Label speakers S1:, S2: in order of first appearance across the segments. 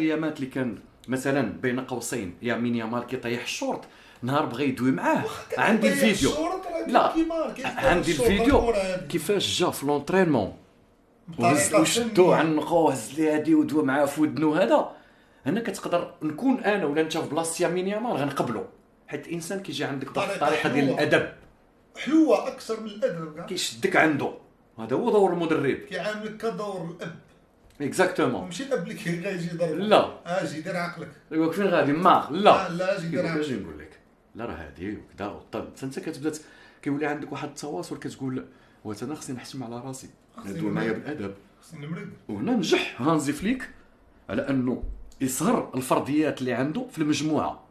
S1: الايامات اللي كان مثلا بين قوسين يمين يامال كيطيح الشورت، نهار بغى يدوي معاه عندي الفيديو. لا عندي الفيديو كيفاش جا في لونطرينمون وشدوه عنقوه هز لي هادي ودوى معاه في ودنو. هذا انا كتقدر نكون انا ولا انت في بلاصه يمين يامال غنقبلو، حيت الانسان كيجي عندك بواحد الطريقه ديال الادب
S2: حلوه اكثر من الادب كاع،
S1: كيشدك عنده. هذا هو دور المدرب،
S2: كيعاملك كدور الاب.
S1: اكزاكتومون.
S2: ماشي الاب اللي غيجي يضربك،
S1: لا
S2: اجي دير عقلك،
S1: يقولك فين غادي ما لا
S2: لا اجي دير عقلك.
S1: اجي نقول لك لا راه هادي وكذا وطب انت كتبدا كيولي عندك واحد التواصل، كتقول واش انا خصني نحشم على راسي ندوي معايا بالادب
S2: خصني نمرق.
S1: وهنا نجح هانزي فليك على انه يصهر الفرديات اللي عنده في المجموعه،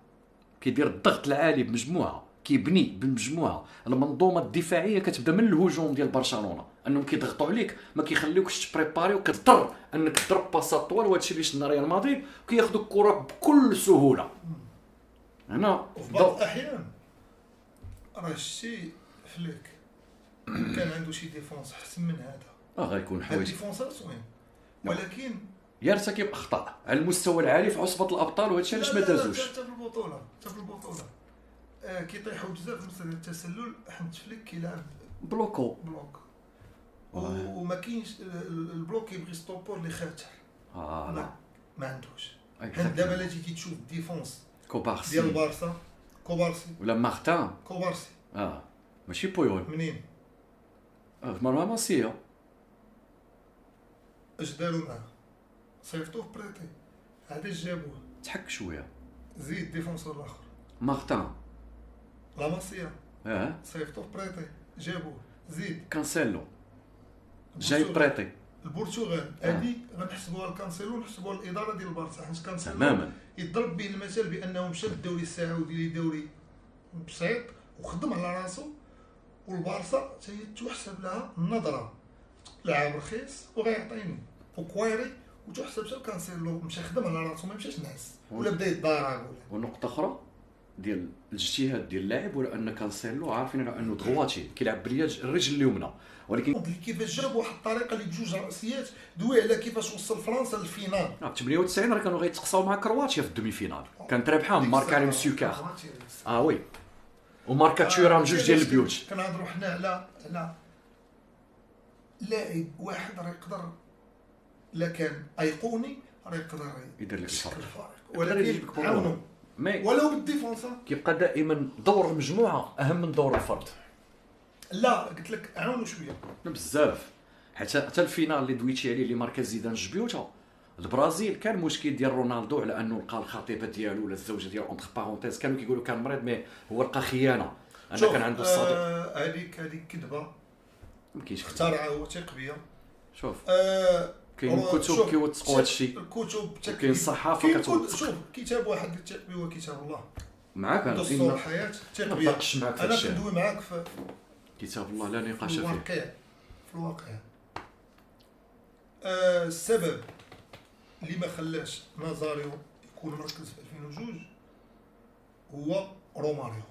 S1: كيدير الضغط العالي بمجموعه، كيبني بالمجموعه. المنظومه الدفاعيه كتبدا من الهجوم ديال برشلونه، انهم كيضغطوا عليك ما كيخليوكش تبريباري، وكتضطر انك تضرب باسات طوال. وهادشي اللي شفنا ريال مدريد كياخذوا الكره بكل سهوله. هنا
S2: وفي بعض الاحيان راه شتي فليك كان عنده شي ديفونس احسن من هذا،
S1: غيكون
S2: هاد
S1: حوايج
S2: الديفونسات زوين، ولكن
S1: يرتكب اخطاء على المستوى العالي في عصبه الابطال، وهادشي علاش ما دازوش.
S2: حتى في البطوله كيطيحوا بزاف من التسلل، حيت فليك كيلعب
S1: بلوكو
S2: بلوك وما كاينش البلوك كيبغي ستوبور اللي خاطر.
S1: لا
S2: ما عندوش. حيت دابا الا جيتي تشوف الديفونس
S1: كوبارسي
S2: ديال البارسا، كوبارسي
S1: ولا مارتان
S2: كوبارسي
S1: ماشي بويول
S2: منين
S1: مرة ماسيه
S2: اش داروا معاه؟ صيفطوه بريتي، هذا جابوه
S1: تحك شويه.
S2: زيد ديفونسور الاخر
S1: مارتان
S2: لا ماسيه صيفطوه بريتي جابوه زيد
S1: كانسيلو جاي بريتي.
S2: البرتغال هذه غنحسبوها الكانسيلو، نحسبوها الاداره ديال البارسا، حيت كانسيلو
S1: تماما
S2: يضرب به المثال بانه مشى للدوري السعودي اللي دوري بسيط وخدم على راسو، والبارسا حتى هي تحسب لها النظره لاعب رخيص وغيعطيني وكويري، وتحسب حتى كانسيلو مشى خدم على راسو ما مشاش نعس ولا بدا يتضارع.
S1: ونقطه اخرى ديال الاجتهاد ديال اللاعب، ولا ان كانسيلو عارفين على انه دغواتي كيلعب بالرجل اليمنى، ولكن
S2: كيفاش جرب واحد الطريقه اللي بجوج راسيات دوي على كيفاش وصل فرنسا للفينال.
S1: 98 راه كانوا غيتقصاو مع كرواتيا في الدومي فينال، كانت رابحه ماركا عليهم سوكار وي وماركا تشيرام جوج ديال البيوت.
S2: كنهضروا حنا على لاعب واحد راه يقدر الا كان ايقوني راه يقدر
S1: يدير لك الفرق،
S2: ولكن عاونوا ولو بالديفونسا.
S1: كيبقى دائما دور المجموعه اهم من دور الفرد.
S2: لا قلت لك عاونوا شويه
S1: بزاف، حتى الفينال اللي دويتي عليه اللي ماركا زيدان جبيوتا البرازيل، كان مشكل ديال رونالدو على انه لقى الخطيبه ديالو ولا الزوجه ديالو اونتر بارونتيز، كانوا كيقولوا كان مريض مي هو لقى خيانه. انا كان عنده الصديق
S2: هذيك كذبه
S1: ما كاينش
S2: اخترعها هو ثق بيا.
S1: شوف كاين كتب كيوثقوا هادشي،
S2: الكتب
S1: كاين الصحافه كتوثق.
S2: شوف كتاب واحد ثق بيه هو كتاب الله
S1: معاك انا
S2: دستور الحياه ثق بيا. انا كندوي معاك في
S1: كتاب الله لا نقاش فيه
S2: في الواقع. السبب اللي ما خلاش نازاريو يكون مركز في 2002 هو روماريو.